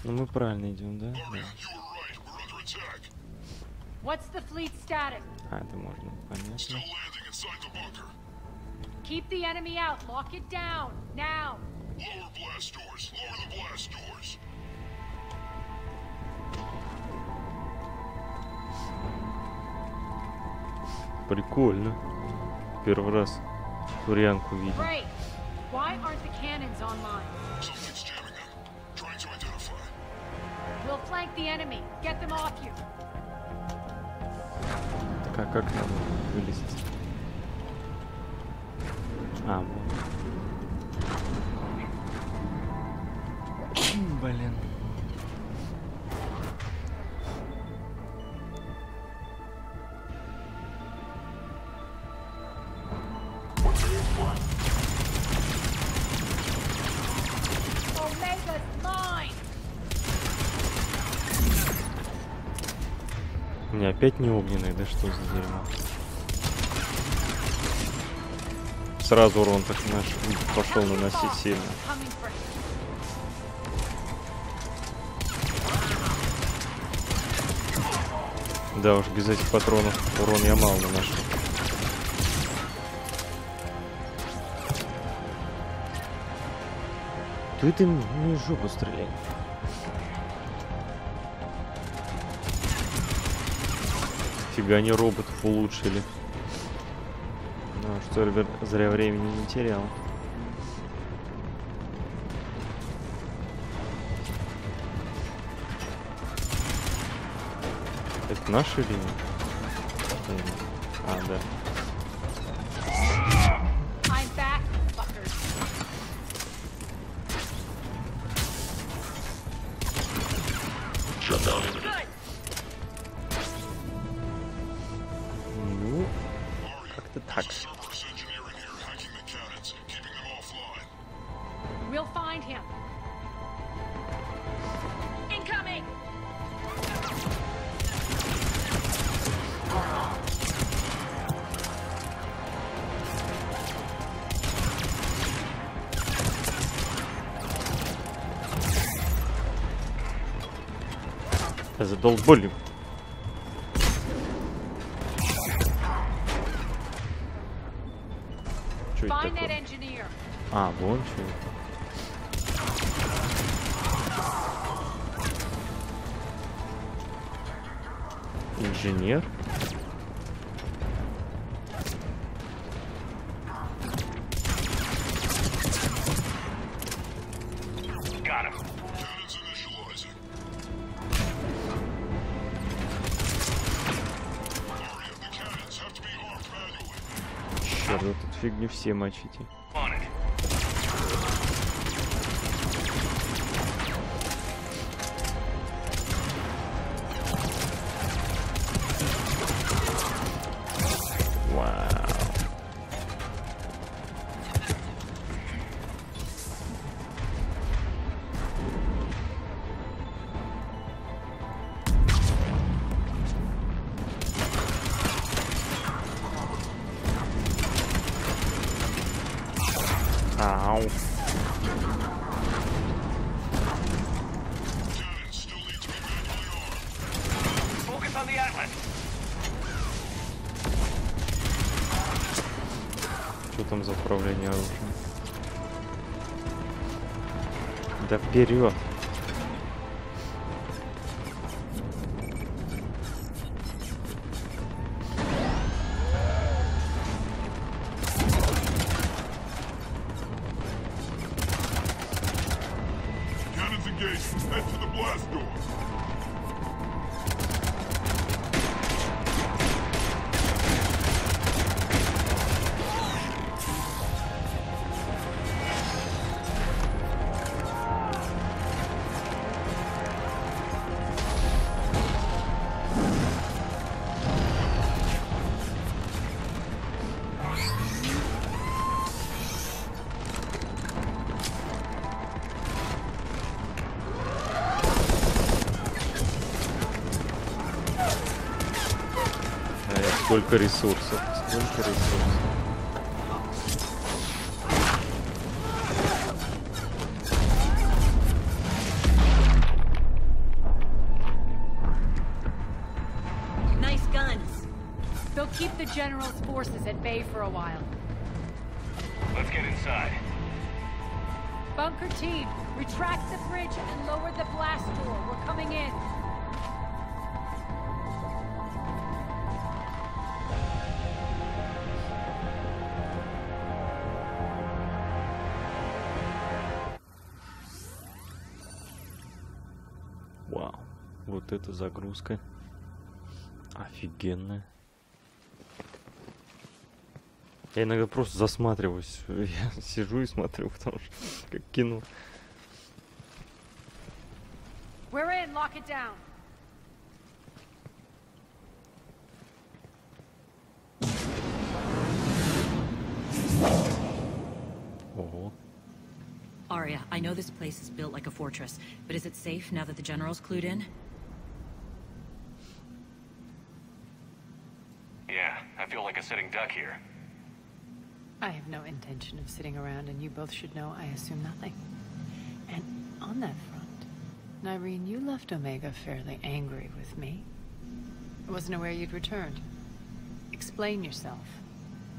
Ну мы правильно идем, да? А, это можно, понятно. Keep the enemy out. Lock it down now. Lower blast doors. Lower the blast doors. Прикольно. Первый раз варианку видел. Great. Why aren't the cannons online? Something's jamming them. Trying to identify. We'll flank the enemy. Get them off you. Так, а как надо вылезть? А, вот. Блин. Omega's mine. У меня опять не огненный, да что за дерьмо? Сразу урон так наш пошел наносить сильно. Да уж, без этих патронов урон я мало наношу. Ты ну и жопу стреляй. Фига они роботов улучшили. Ну, что ли, зря времени не терял. Это наши или нет? А, да. Ну, как-то так. We'll find him. Incoming. Задолбали. Что это такое? А, вон что. Инженер? Черт, вы тут фигню все мочите. Ау. Что там за управление оружием? Да вперед! Сколько ресурсов, сколько ресурсов. the General's forces at bay for a while. Let's get inside. Bunker team, retract the bridge and lower the blast door. We're coming in. Вау, вот эта загрузка офигенная. Я иногда просто засматриваюсь. Я сижу и смотрю, потому что как кино. We're in, lock it down. Ого. Arya, I know this place is built like a fortress, but is it safe now that the General's clued in? Yeah, I feel like a sitting duck here. I have no intention of sitting around, and you both should know I assume nothing. And on that front, Nyreen, you left Omega fairly angry with me. I wasn't aware you'd returned. Explain yourself.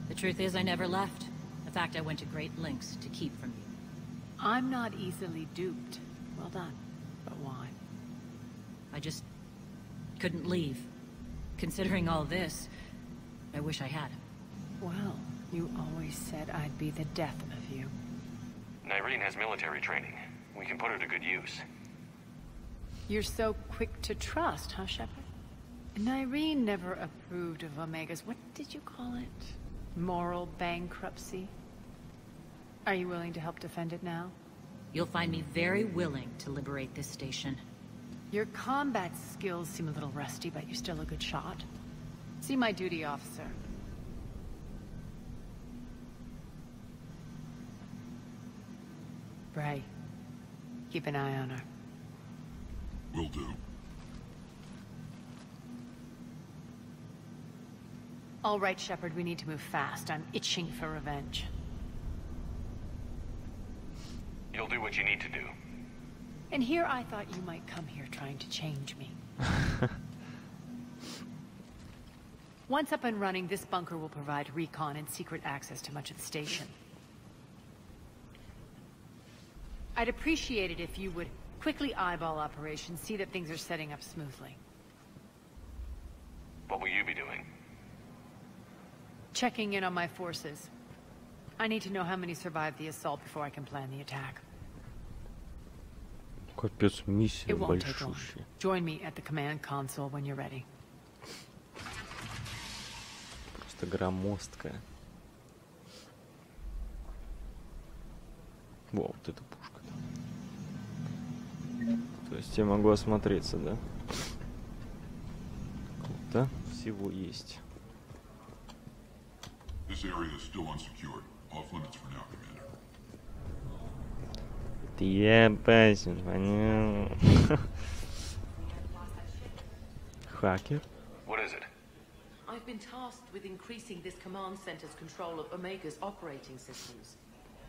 The truth is I never left. In fact, I went to great lengths to keep from you. I'm not easily duped. Well done. But why? I just couldn't leave. Considering all this, I wish I had. Well, you always said I'd be the death of you. Nyreen has military training. We can put her to good use. You're so quick to trust, huh, Shepard? Nyreen never approved of Omega's, what did you call it? Moral bankruptcy? Are you willing to help defend it now? You'll find me very willing to liberate this station. Your combat skills seem a little rusty, but you're still a good shot. See my duty officer. Bray, keep an eye on her. Will do. All right, Shepard, we need to move fast. I'm itching for revenge. You'll do what you need to do. And here I thought you might come here trying to change me. Once up and running, this bunker will provide recon and secret access to much of the station. I'd appreciate it if you would quickly eyeball operations, see that things are setting up smoothly. What will you be doing? Checking in on my forces. I need to know how many survived the assault before I can plan the attack. Капец, миссия It won't take long. большущая. Join me at the command console when you're ready. Просто громоздкая. Во, вот эта пушка. То есть я могу осмотреться, да? Круто. Всего есть. This area is still unsecured. Off limits for now, Commander. Я опасен, понял. Хакер? What is it? I've been tasked with increasing this command center's control of Omega's operating systems.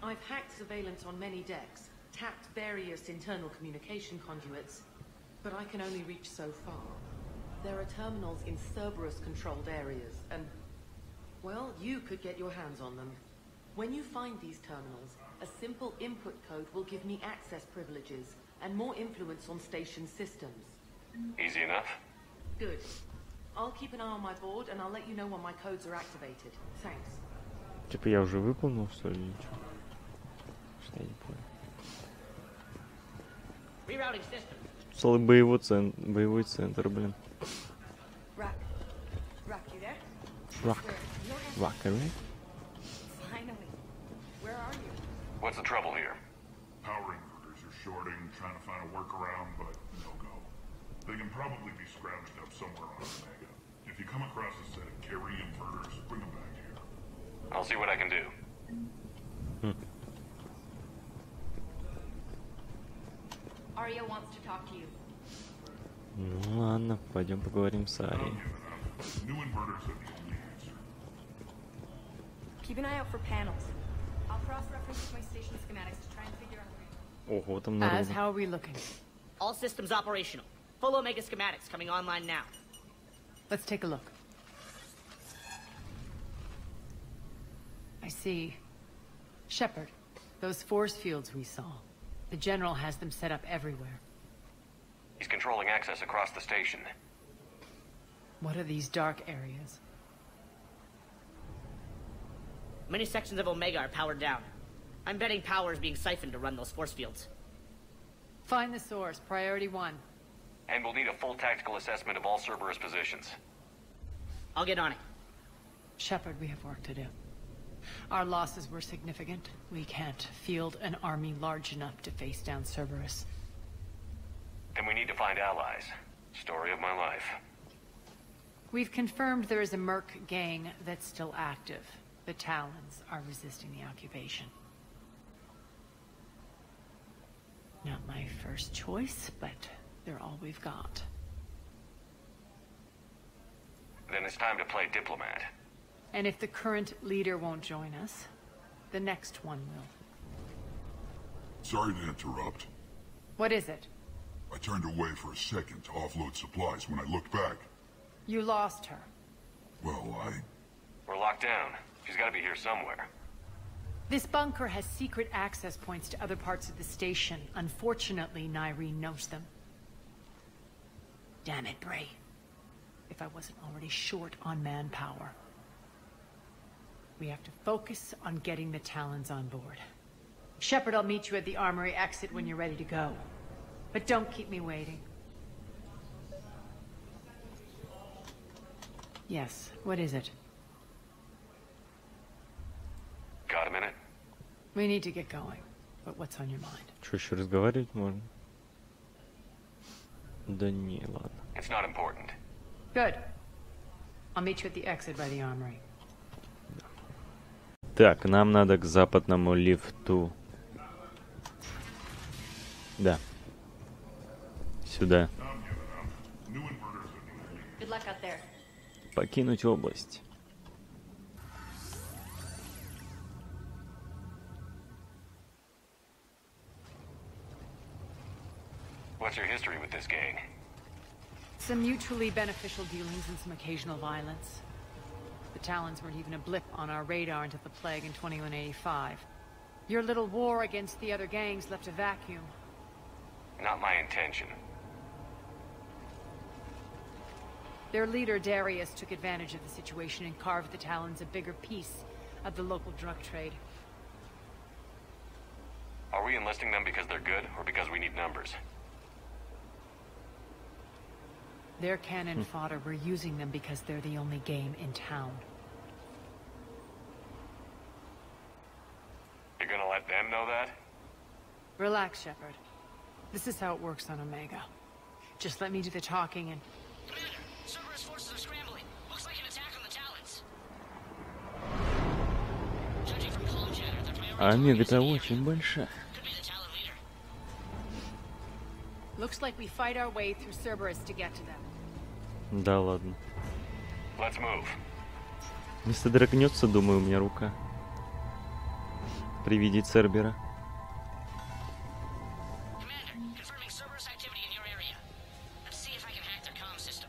I've hacked surveillance on many decks, tapped various internal communication conduits, but I can only reach so far. There are terminals in Cerberus-controlled areas, and, well, you could get your hands on them. When you find these terminals, a simple input code will give me access privileges and more influence on station systems. Easy enough? Good. I'll keep an eye on my board, and I'll let you know when my codes are activated. Thanks. Типа я уже выполнил, что ли, ничего? Что я не понял. Rerouting system. Целый боевой центр, блин. Rack. Rack, you there? Ракеры? Finally. Where are you? What's the trouble here? Power inverters are shorting, trying to find a workaround, but no go. They can probably be scrounged up somewhere on Omega. If you come across a set of carry inverters, bring them back here. I'll see what I can do. Arya wants to talk to you. Ну ладно, пойдем поговорим с Арией. Not enough. New inverters are the only answer. Keep an eye out for panels. I'll cross-reference my station schematics to try and figure out. Ого, там Az, народу. how are we looking? All systems operational. Full Omega schematics coming online now. Let's take a look. I see. Shepard, those force fields we saw. The General has them set up everywhere. He's controlling access across the station. What are these dark areas? Many sections of Omega are powered down. I'm betting power is being siphoned to run those force fields. Find the source, priority 1. And we'll need a full tactical assessment of all Cerberus positions. I'll get on it. Shepard, we have work to do. Our losses were significant. We can't field an army large enough to face down Cerberus. Then we need to find allies. Story of my life. We've confirmed there is a Merc gang that's still active. The Talons are resisting the occupation. Not my first choice, but they're all we've got. Then it's time to play diplomat. And if the current leader won't join us, the next one will. Sorry to interrupt. What is it? I turned away for a second to offload supplies. When I looked back, You lost her. well, We're locked down. She's got to be here somewhere. This bunker has secret access points to other parts of the station. Unfortunately, Nyreen knows them. Damn it, Bray. If I wasn't already short on manpower. We have to focus on getting the Talons on board. Shepard, I'll meet you at the armory exit when you're ready to go. But don't keep me waiting. Yes, what is it? Got a minute? We need to get going. But what's on your mind? Что, еще разговаривать можно? Да не, ладно. It's not important. Good. I'll meet you at the exit by the armory. Так, нам надо к западному лифту. Да. Сюда. Good luck out there. Покинуть область. What's your history with this gang? Some mutually beneficial dealings and some occasional violence. The Talons weren't even a blip on our radar until the plague in 2185. Your little war against the other gangs left a vacuum. Not my intention. Their leader, Darius, took advantage of the situation and carved the Talons a bigger piece of the local drug trade. Are we enlisting them because they're good, or because we need numbers? They're cannon fodder. We're using them because they're the only game in town. You're gonna let them know that? Relax, Shepard. This is how it works on Omega. Just let me do the talking and... Commander, Cerberus forces are scrambling. Looks like an attack on the Talons. Judging from column chatter, their priority А Омега-то target is очень большая. could be the Talon leader. Looks like we fight our way through Cerberus to get to them. Да ладно. Let's move. Если дрогнется, думаю, у меня рука. При виде Цербера. Commander, confirming Cerberus activity in your area. Let's see if I can hack their comm system.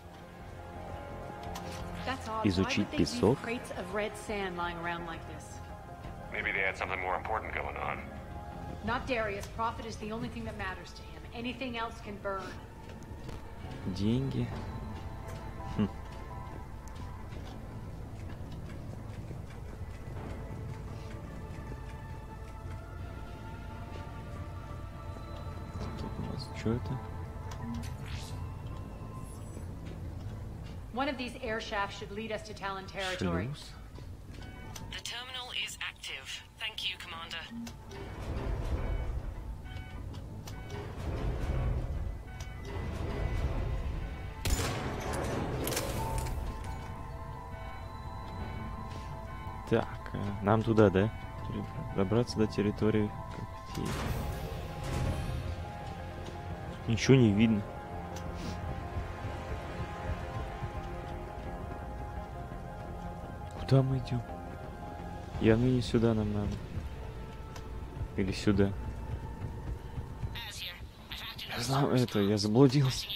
That's odd. Изучить Why would they песок? leave crates of red sand lying around like this? Maybe they had something more important going on. Not Darius. Profit is the only thing that matters to him. Anything else can burn. Деньги. Тут у нас что это? One of these air shafts should lead us to Talon territory. Шлюз. The terminal is active. Thank you, Commander. Так, нам туда, да? Добраться до территории когтей. Ничего не видно. Куда мы идем? Явно не сюда нам надо. Или сюда. Я знаю это, я заблудился.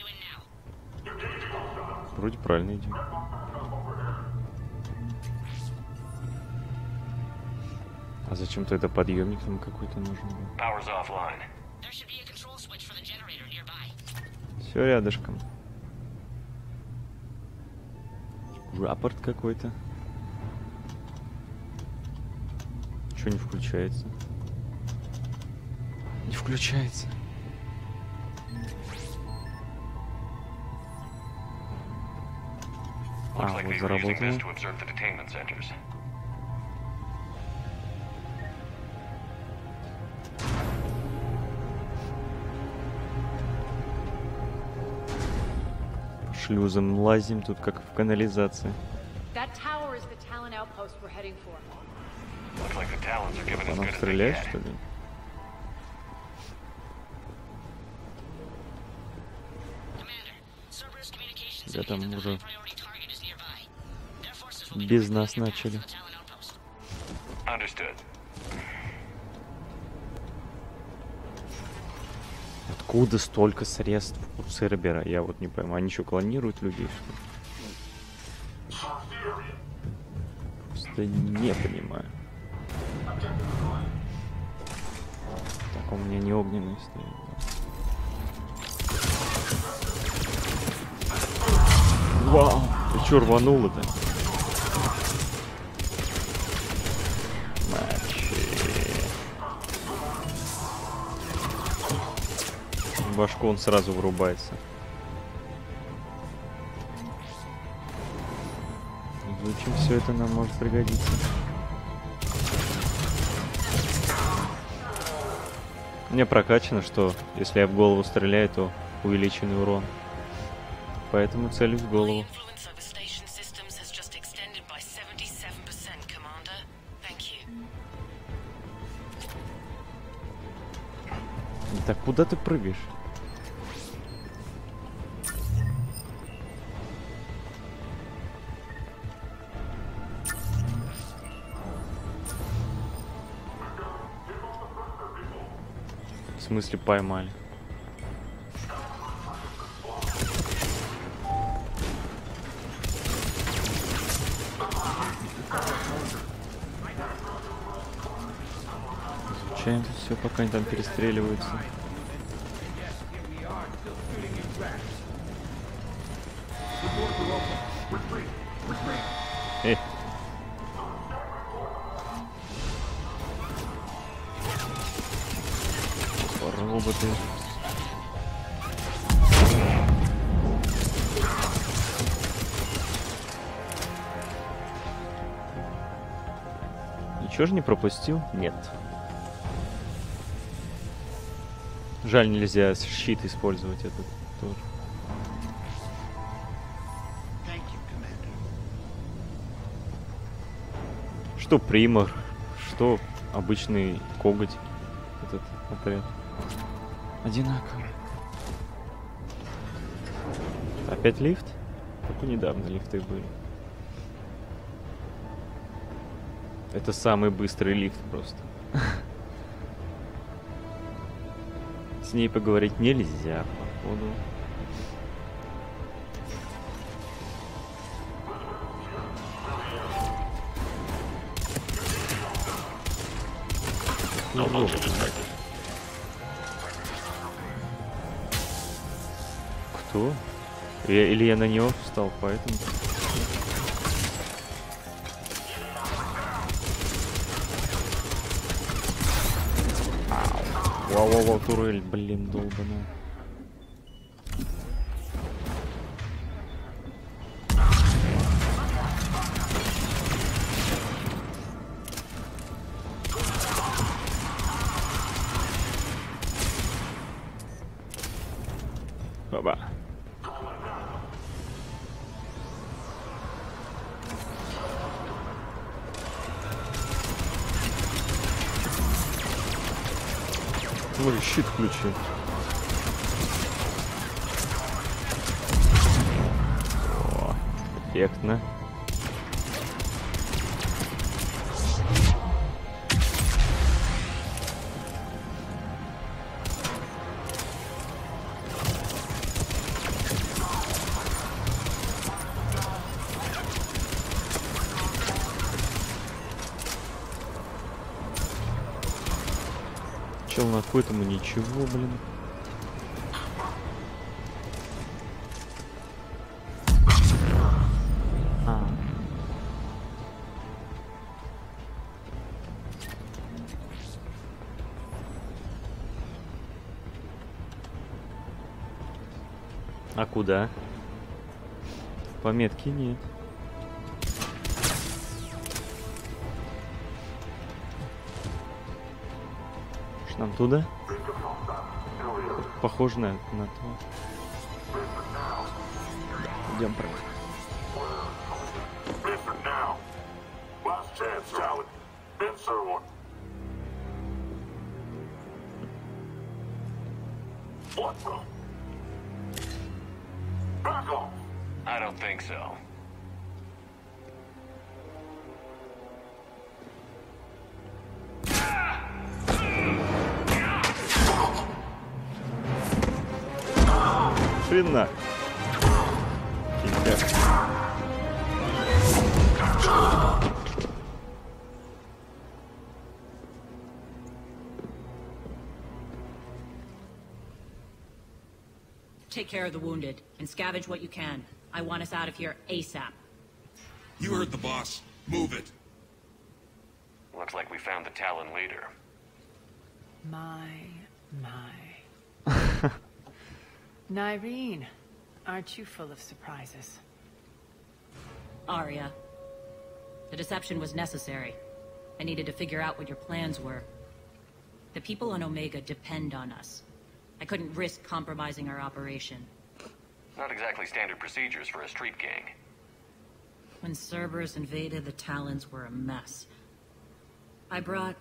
Вроде правильно идем. А зачем тогда подъемник там какой-то нужен был? Power's offline. Все рядышком. Рапорт какой-то. Чё не включается? Не включается. А, Looks like вот they were using заработало. this to observe the detainment centers. Шлюзом лазим тут, как в канализации. That tower is the Talon outpost we're heading for. Looks like the Talons are giving as Она good as they стреляет, get. что ли? Да там уже без нас начали. Understood. Откуда столько средств у Цербера? Я вот не пойму. Они что, клонируют людей, что ли? Просто не понимаю. Так, у меня не огненный стоит. Вау! Ты чё рванул-то? В башку он сразу вырубается. Изучим, все это нам может пригодиться. Мне прокачано, что если я в голову стреляю, то увеличенный урон. Поэтому целюсь в голову. Так куда ты прыгаешь? В смысле поймали? Изучаем тут все, пока они там перестреливаются. Роботы. Ничего же не пропустил? Нет. Жаль, нельзя щит использовать этот тоже. Что примор, что обычный коготь этот отряд. Одинаково. Опять лифт? Только недавно лифты были. Это самый быстрый лифт просто. С ней поговорить нельзя, походу. Кто? Или я на него встал, поэтому... Вау-вау-вау, турель, блин, долбаная. Баба. Ой, щит включил. О, эффектно. Чел находит ему ничего, блин. А куда? Пометки нет. Что нам туда? Похоже на то. Идем прямо. I don't think so. Хрена. Take care of the wounded and scavenge what you can. I want us out of here ASAP. You heard the boss. Move it. Looks like we found the Talon leader. My. Nyreen, aren't you full of surprises? Arya. The deception was necessary. I needed to figure out what your plans were. The people on Omega depend on us. I couldn't risk compromising our operation. Not exactly standard procedures for a street gang. When Cerberus invaded, the Talons were a mess. I brought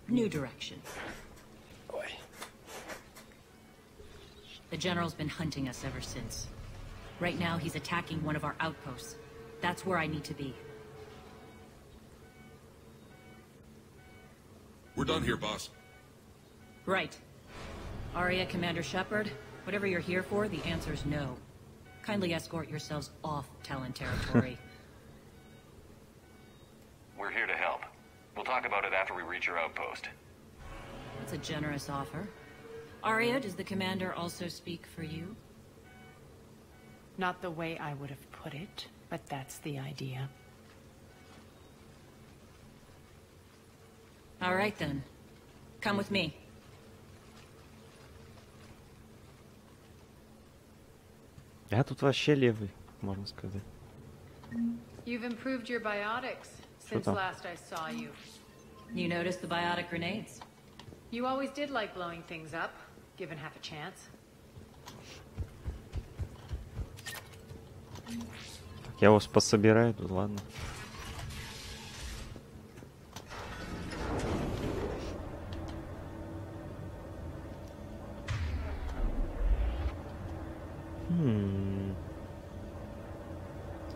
new direction. The General's been hunting us ever since. Right now, he's attacking one of our outposts. That's where I need to be. We're done here, boss. Right. Arya, Commander Shepard, whatever you're here for, the answer's no. Kindly escort yourselves off Talon territory. We're here to help. We'll talk about it after we reach your outpost. That's a generous offer. Arya, does the Commander also speak for you? Not the way I would have put it, but that's the idea. All right, then. Come with me. Я тут вообще левый, можно сказать. You've improved your biotics since last I saw you. You noticed the biotic grenades? You always did like blowing things up, given half a chance. Я вас пособираю тут, ладно.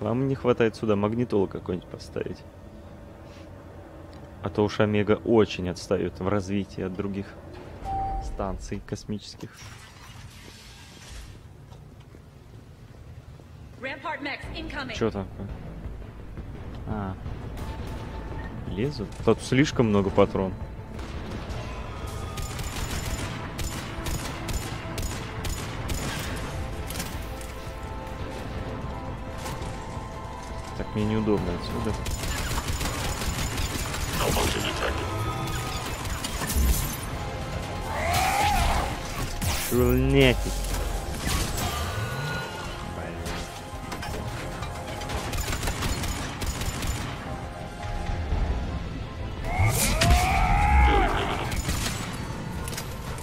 Вам не хватает сюда магнитолу какой-нибудь поставить. А то уж Омега очень отстает в развитии от других станций космических. Чё такое? А. Лезут? Тут слишком много патрон. Так мне неудобно отсюда. Шульнятик.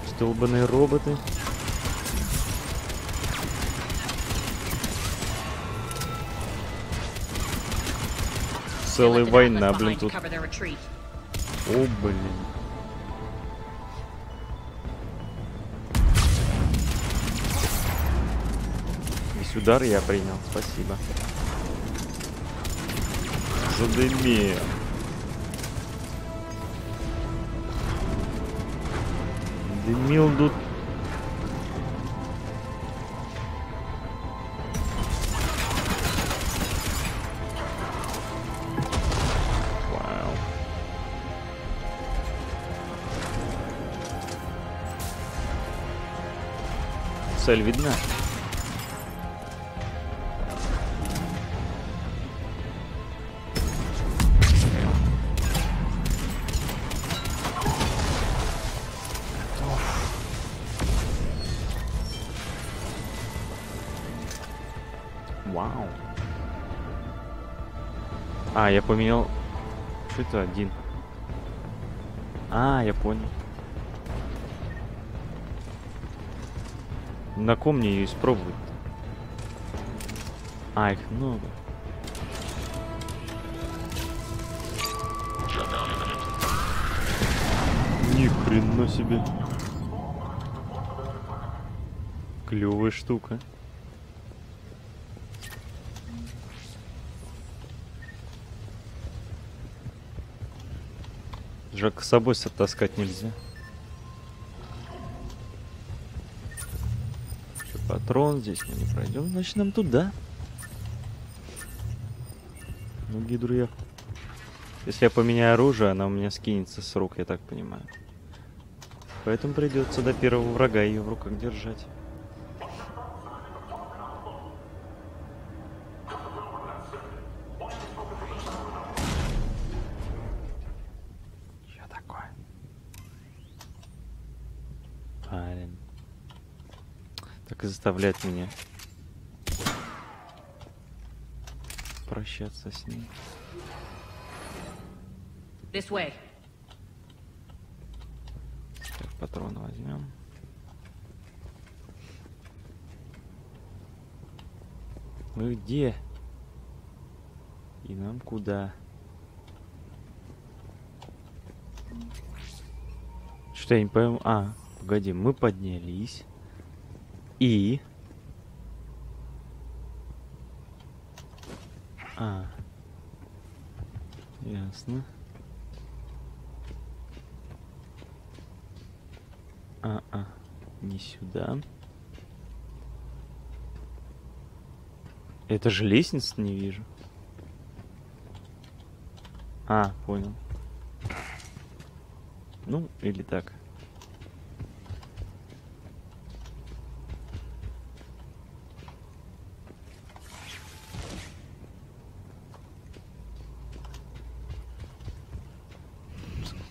Столбанные роботы. Целая война, блин, тут. О, блин. Весь удар я принял, спасибо. Задымил. Дымил тут. Цель видна. Вау. А, я поменял. Что это один? А, я понял. На ком мне ее испробовать? А, их много. Ни хрена себе. Клевая штука. Жалко, с собой таскать нельзя. Что, патрон здесь мы не пройдем, значит нам туда. Ну, гидру я... Если я поменяю оружие, она у меня скинется с рук, я так понимаю. Поэтому придется до первого врага ее в руках держать. Так и заставляет меня прощаться с ней. This way. Так, патроны возьмем. Мы где? И нам куда? Что я не пойму? А, погоди, мы поднялись. И... А. Ясно. Не сюда. Это же лестница, не вижу. А, понял. Ну, или так.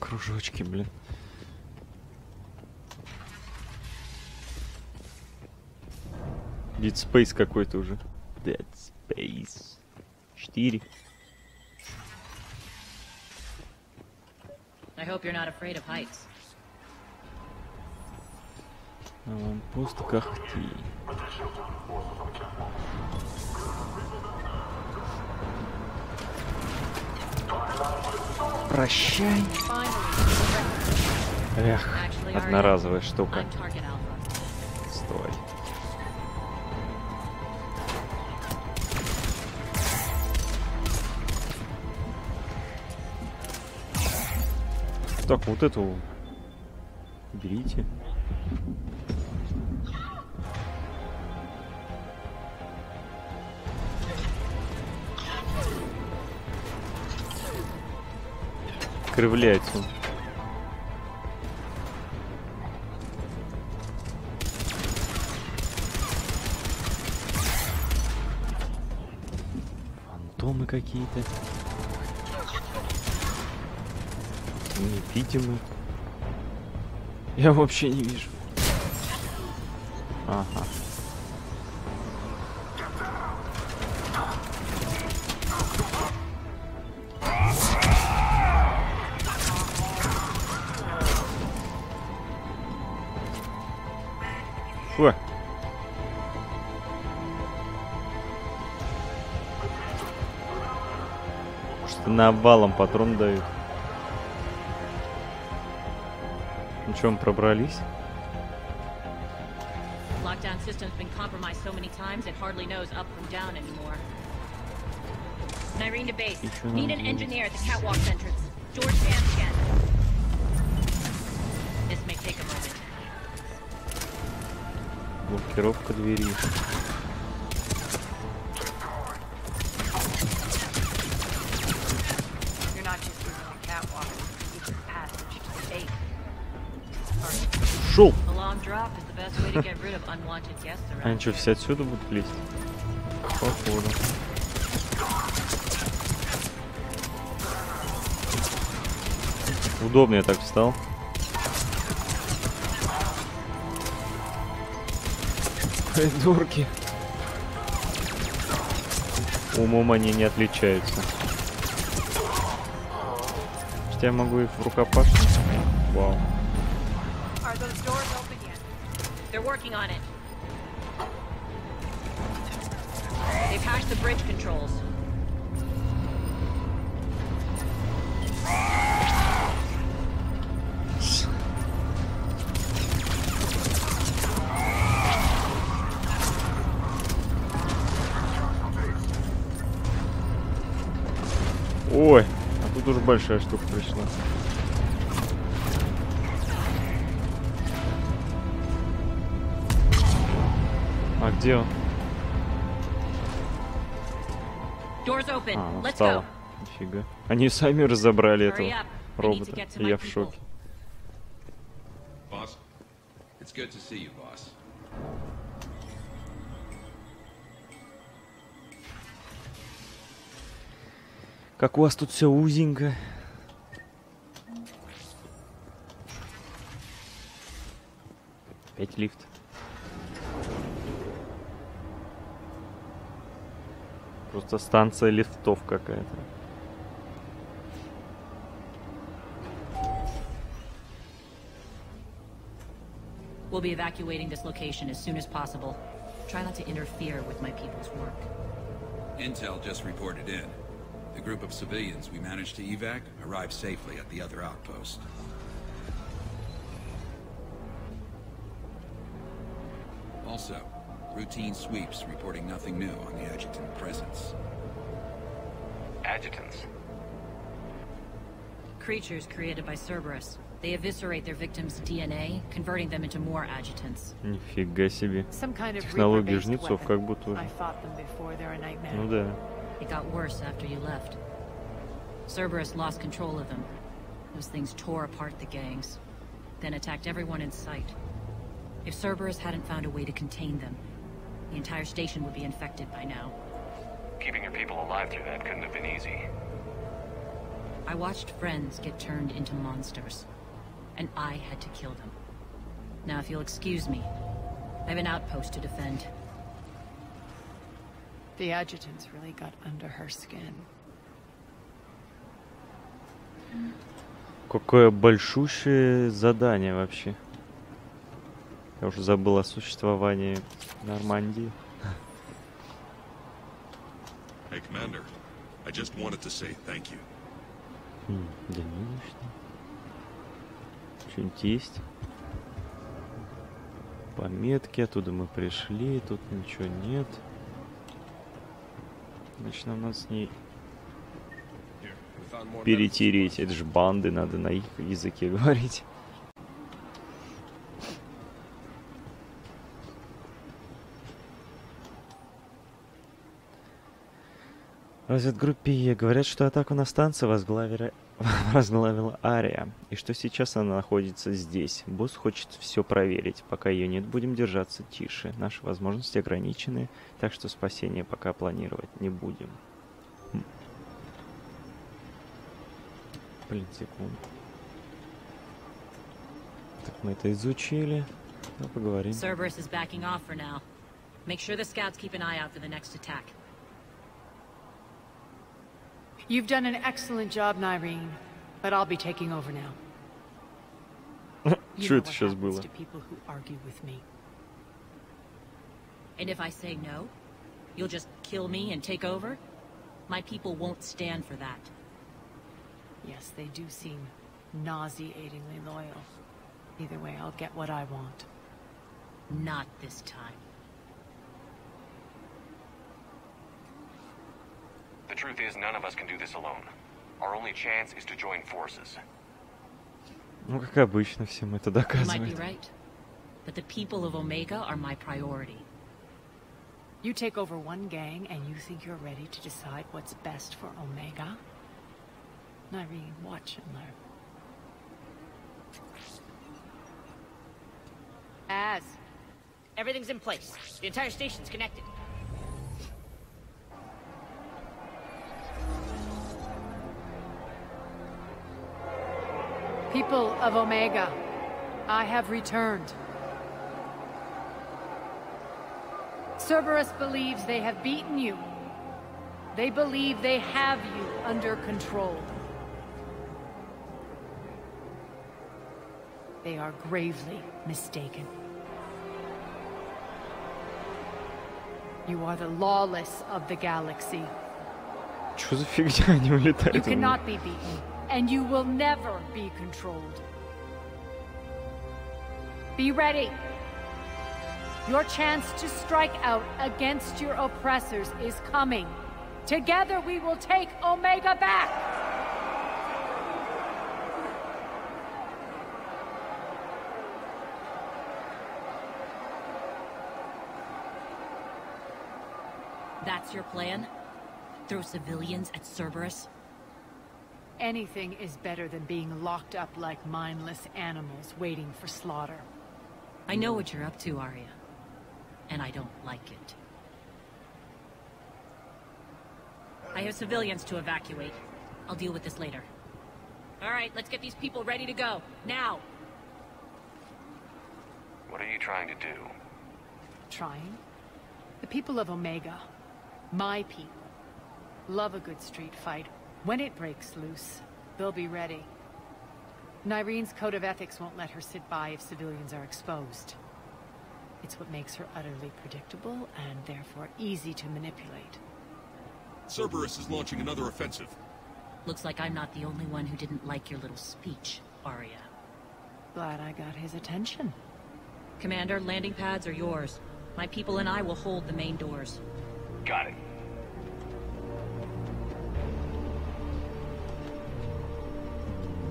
Кружочки, блин. Dead Space какой-то уже. Dead Space 4. I hope you're not afraid of heights. Просто когти. Прощай. Эх, одноразовая штука. Стой. Так, вот эту берите. Кривляется. Фантомы какие-то. Невидимые. Я вообще не вижу. Ага. Фу. Что навалом патрон дают. Ну что, мы пробрались? Lockdown system's been compromised so many times it hardly knows up from down anymore. Nyrene to base. Need an engineer at the catwalk's entrance. George Amscan. This may take a moment. Блокировка двери. Шел. A long drop is the best Way to get rid of unwanted guests around Они что, here. все отсюда будут лезть? Походу. Удобно я так встал. Придурки. Умом они не отличаются. Что я могу их в рукопашную? Вау. Are those doors open yet? They're working on it. They've hashed the bridge controls. Ой, а тут уже большая штука пришла. А где он? Doors open. А, он Let's встала. go. Нифига. Они сами разобрали Hurry этого up. I need to робота. get to И my я в people. шоке. Boss, it's good to see you, boss. Как у вас тут все узенько. Опять лифт. Просто станция лифтов какая-то. We'll be evacuating this location as soon as possible. Try not to interfere with my people's work. Intel just reported in. The group of civilians we managed to evac arrived safely at the other outpost. Also, routine sweeps reporting nothing new on the adjutant presence. Adjutants. Creatures created by Cerberus. They eviscerate their victims' DNA, converting them into more adjutants. Нифига себе. Some kind of Технологии Reaper-based жнецов weapon. как будто уже. I fought them before, they're a nightmare. Ну да. It got worse after you left. Cerberus lost control of them. Those things tore apart the gangs, then attacked everyone in sight. If Cerberus hadn't found a way to contain them, the entire station would be infected by now. Keeping your people alive through that couldn't have been easy. I watched friends get turned into monsters, and I had to kill them. Now, if you'll excuse me, I have an outpost to defend. The adjutants really got under her skin. Какое большущее задание вообще. Я уже забыл о существовании Нормандии. Hey, Commander. I just wanted to say thank you. Да не за что. Что-нибудь есть? Пометки, оттуда мы пришли, тут ничего нет. Значит, нам надо с ней перетереть. Это же банды, надо на их языке говорить. В разведгруппе Е говорят, что атаку на станцию возглавила Ария, и что сейчас она находится здесь. Босс хочет все проверить. Пока ее нет, будем держаться тише. Наши возможности ограничены, так что спасение пока планировать не будем. Блин, секунду. Так, мы это изучили. Ну, поговорим. Cerberus is backing off for now. Make sure the scouts keep an eye out for the next attack. You've done an excellent job, Nyreen, but I'll be taking over now. You Что know это what сейчас happens было? to people who argue with me. And if I say no, you'll just kill me and take over? My people won't stand for that. Yes, they do seem nauseatingly loyal. Either way, I'll get what I want. Not this time. The truth is, none of us can do this alone. Our only chance is to join forces. Ну, как обычно, всем это You might be доказывает. right. But the people of Omega are my priority. You take over one gang and you think you're ready to decide what's best for Omega? Nyreen, watch and learn. Az, Everything's in place. The entire station's connected. People of Omega, I have returned. Cerberus believes they have beaten you. They believe they have you under control. They are gravely mistaken. You are the lawless of the galaxy. Что за фигня, они улетают? You cannot be beaten, and you will never be controlled. Be ready. Your chance to strike out against your oppressors is coming. Together we will take Omega back! That's your plan? Throw civilians at Cerberus? Anything is better than being locked up like mindless animals waiting for slaughter. I know what you're up to, Arya. And I don't like it. I have civilians to evacuate. I'll deal with this later. All right, let's get these people ready to go. Now! What are you trying to do? Trying? The people of Omega, my people, love a good street fight. When it breaks loose, they'll be ready. Nyrene's code of ethics won't let her sit by if civilians are exposed. It's what makes her utterly predictable and therefore easy to manipulate. Cerberus is launching another offensive. Looks like I'm not the only one who didn't like your little speech, Arya. Glad I got his attention. Commander, landing pads are yours. My people and I will hold the main doors. Got it.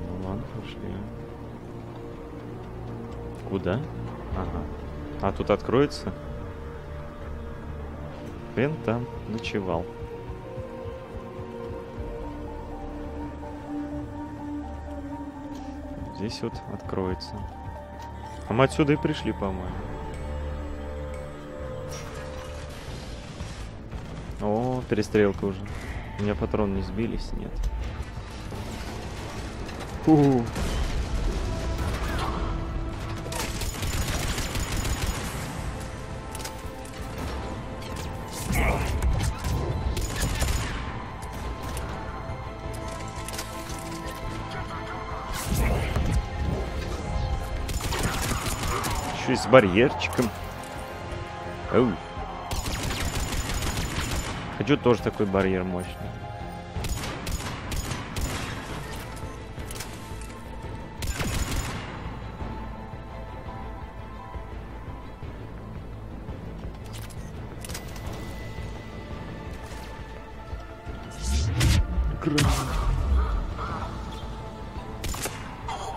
Ну ладно, пошли. Куда? Ага. А тут откроется? Хрен там ночевал. Здесь вот откроется. А мы отсюда и пришли, по-моему. О, перестрелка уже. У меня патроны не сбились, нет. Фу. Еще и с барьерчиком. Оу. Хочу тоже такой барьер мощный.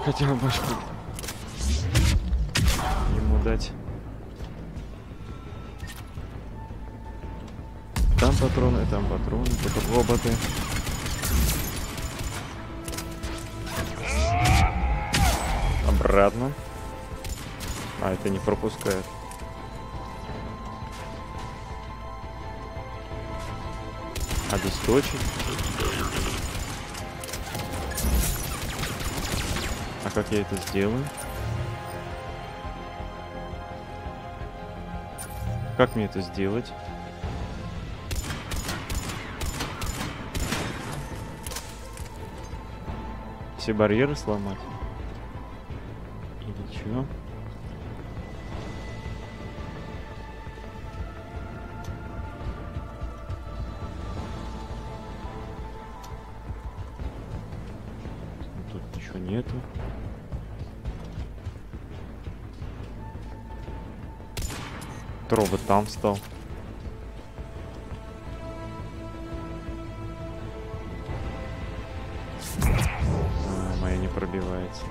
Хотя бы башку ему дать. Там патроны, тут роботы. Обратно. А, это не пропускает. Обесточить. А как я это сделаю? Как мне это сделать? Все барьеры сломать? Или чё? Тут ничего нету. Робот там встал. Моя не пробивается.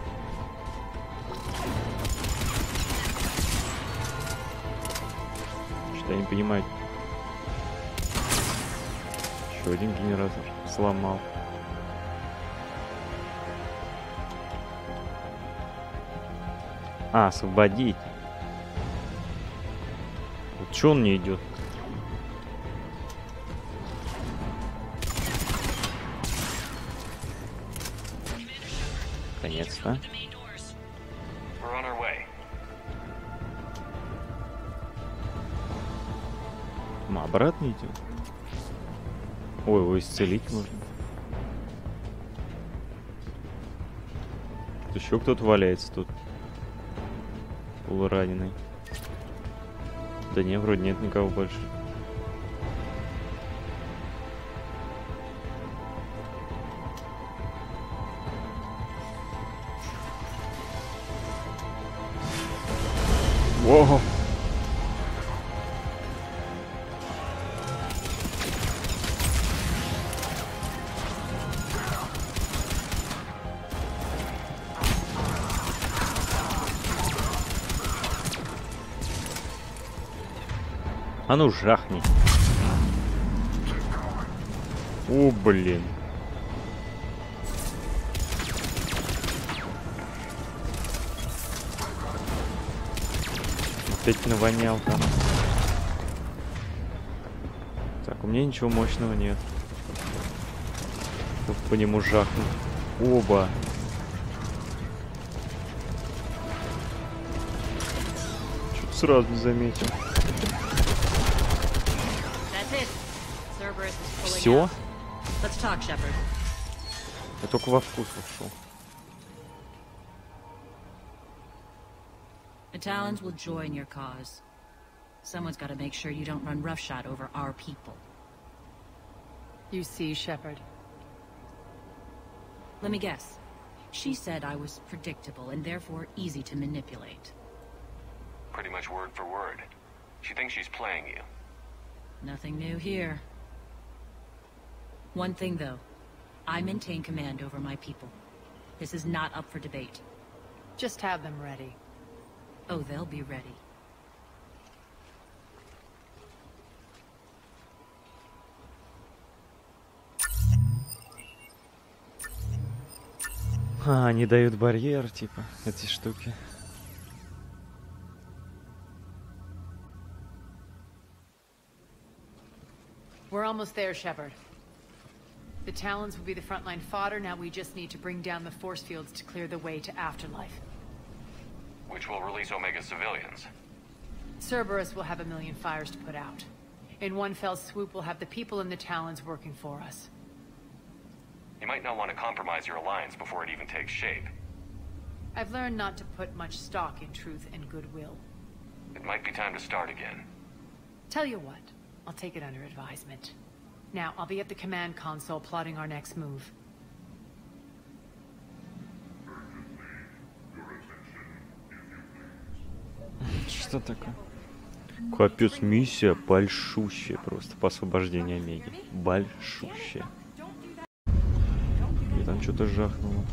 Что-то я не понимаю. Еще один генератор сломал. А, освободить. Чё он не идет? Наконец-то. Мы обратно идем? Ой, его исцелить можно. Еще кто-то валяется тут. Полураненый. Да не, вроде нет никого больше. Воу! А ну жахни. О, блин. Опять навонял там. Так, у меня ничего мощного нет. Чтоб по нему жахнуть. Оба. Чё-то сразу не заметил. Все? Я только во вкус вошел. The Talons will join your cause. Someone's got to make sure you don't run roughshod over our people. You see, Shepard? Let me guess. She said I was predictable and therefore easy to manipulate. Pretty much word for word. She thinks she's playing you. Nothing new here. One thing, though. I maintain command over my people. This is not up for debate. Just have them ready. Oh, they'll be ready. А, они дают барьер, типа, эти штуки. We're almost there, Shepard. The Talons will be the frontline fodder. Now we just need to bring down the force fields to clear the way to Afterlife. Which will release Omega civilians. Cerberus will have 1 million fires to put out. In one fell swoop, we'll have the people in the Talons working for us. You might not want to compromise your alliance before it even takes shape. I've learned not to put much stock in truth and goodwill. It might be time to start again. Tell you what, I'll take it under advisement. Now, I'll be at the command console plotting our next move. Что такое? Капец, миссия большущая просто по освобождению Омеги. Большущая. И там что-то жахнуло.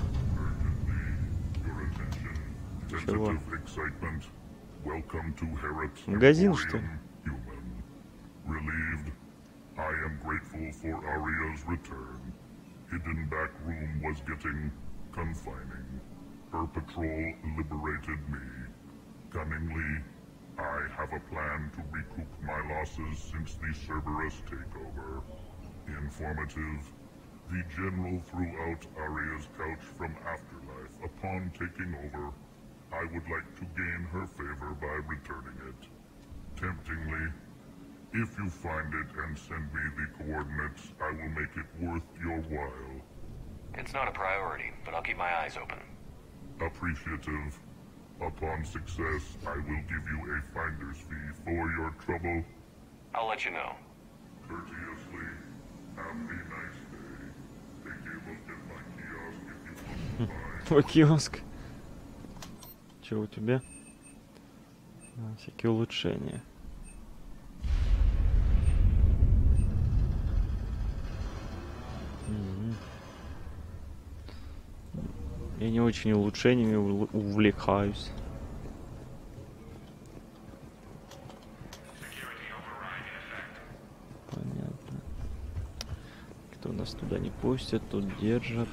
Чего? Магазин, что ли? I am grateful for Aria's return. Hidden back room was getting confining. Her patrol liberated me. Cunningly, I have a plan to recoup my losses since the Cerberus takeover. Informative. The General threw out Aria's couch from Afterlife. Upon taking over, I would like to gain her favor by returning it. Temptingly, if you find it and send me the coordinates, I will make it worth your while. It's not a priority, but I'll keep my eyes open. Appreciative. Upon success, I will give you a finder's fee for your trouble. I'll let you know. Courteously, have a nice day. Take a look at my kiosk if you wouldn't mind. Твой киоск. Че у тебя? Всякие улучшения. Я не очень улучшениями увлекаюсь. Понятно. Кто нас туда не пустят, тут держат.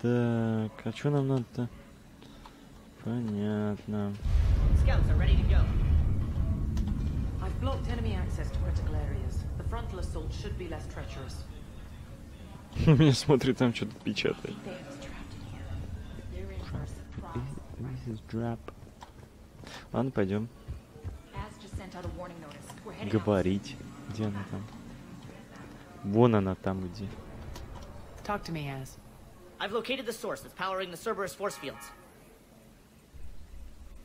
Так, а что нам надо-то? Понятно. scouts are ready to go. I've blocked enemy access to critical areas. The frontal assault should be less treacherous. Меня смотрит, там что-то печатает. Ладно, пойдем. Говорить. Где она там? Вон она там где. Talk to me, Az. I've located the source that's powering the Cerberus force fields.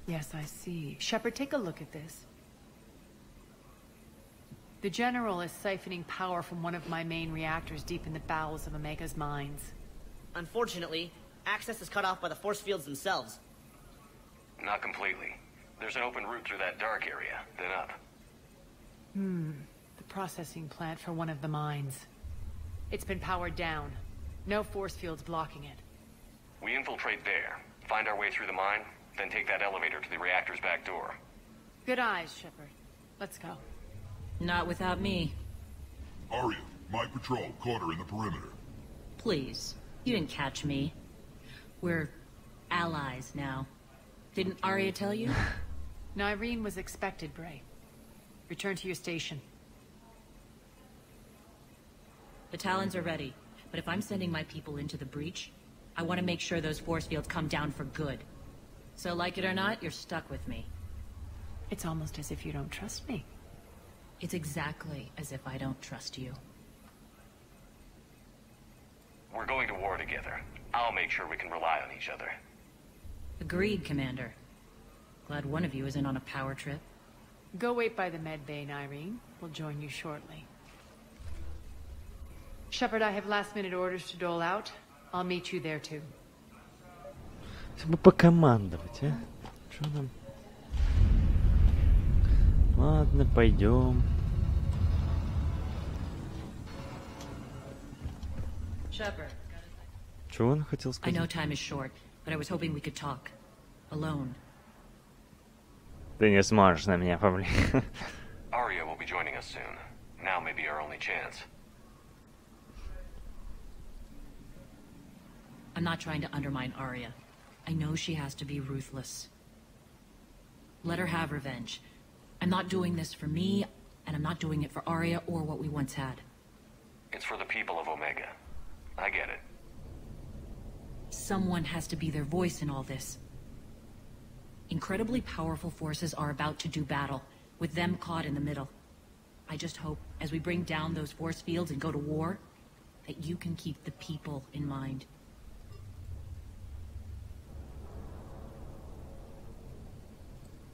Yes, I see. Shepard, take a look at this. The General is siphoning power from one of my main reactors deep in the bowels of Omega's mines. Unfortunately, access is cut off by the force fields themselves. Not completely. There's an open route through that dark area, then up. The processing plant for one of the mines. It's been powered down. No force fields blocking it. We infiltrate there, find our way through the mine, then take that elevator to the reactor's back door. Good eyes, Shepard. Let's go. Not without me. Arya, my patrol, caught her in the perimeter. Please. You didn't catch me. We're allies now. Didn't Arya tell you? Nyreen was expected, Bray. Return to your station. The Talons are ready, but if I'm sending my people into the breach, I want to make sure those force fields come down for good. So like it or not, you're stuck with me. It's almost as if you don't trust me. It's exactly as if I don't trust you. We're going to war together. I'll make sure we can rely on each other. Agreed, Commander. Glad one of you isn't on a power trip. Go wait by the med bay, Nyreen. We'll join you shortly. Shepard, I have last-minute orders to dole out. I'll meet you there too. Чтобы покомандовать, а? Что нам? Ладно, пойдем. Shepard. Что он хотел I know сказать? time is short, but I was hoping we could talk. Alone. Ты не сможешь на меня повлиять. Arya will be joining us soon. Now may be our only chance. I'm not trying to undermine Arya. I know she has to be ruthless. Let her have revenge. I'm not doing this for me, and I'm not doing it for Arya or what we once had. It's for the people of Omega. I get it. Someone has to be their voice in all this. Incredibly powerful forces are about to do battle, with them caught in the middle. I just hope, as we bring down those force fields and go to war, that you can keep the people in mind.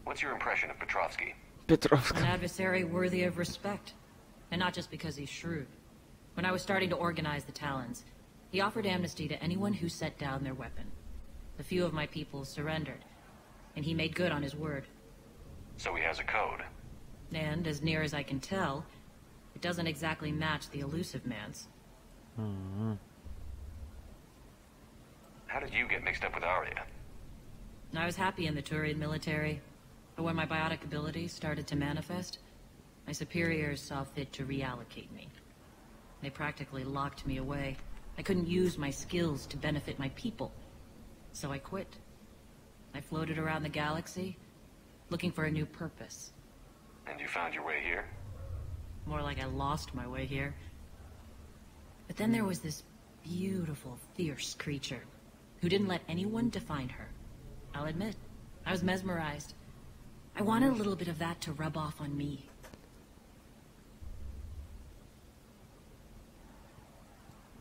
What's your impression of Petrovsky? Петровка. An adversary worthy of respect. And not just because he's shrewd. When I was starting to organize the Talons, he offered amnesty to anyone who set down their weapon. A few of my people surrendered, and he made good on his word. So he has a code. And, as near as I can tell, it doesn't exactly match the elusive man's. How did you get mixed up with Arya? I was happy in the Turian military, but when my biotic abilities started to manifest, my superiors saw fit to reallocate me. They practically locked me away. I couldn't use my skills to benefit my people, so I quit. I floated around the galaxy, looking for a new purpose. And you found your way here? More like I lost my way here. But then there was this beautiful, fierce creature who didn't let anyone define her. I'll admit, I was mesmerized. I wanted a little bit of that to rub off on me.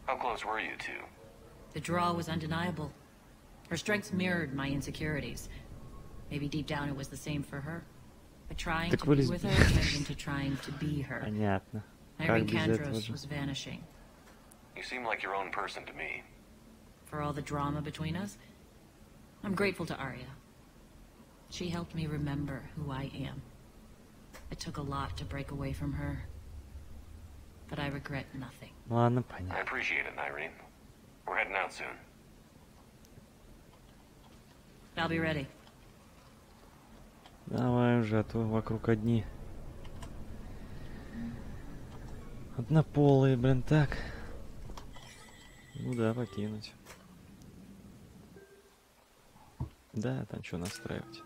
How close were you two? The draw was undeniable. Her strengths mirrored my insecurities. Maybe deep down it was the same for her. But trying to be with her turned into trying to be her. Понятно. Irene Kandros was vanishing. You seem like your own person to me. For all the drama between us, I'm grateful to Arya. She helped me remember who I am. It took a lot to break away from her, but I regret nothing. Ладно, I понятно. appreciate it, Nyreen. We're heading out soon. I'll be ready. Давай уже, а то вокруг одни однополые, блин, так. Ну да, покинуть. Да, там что настраивать.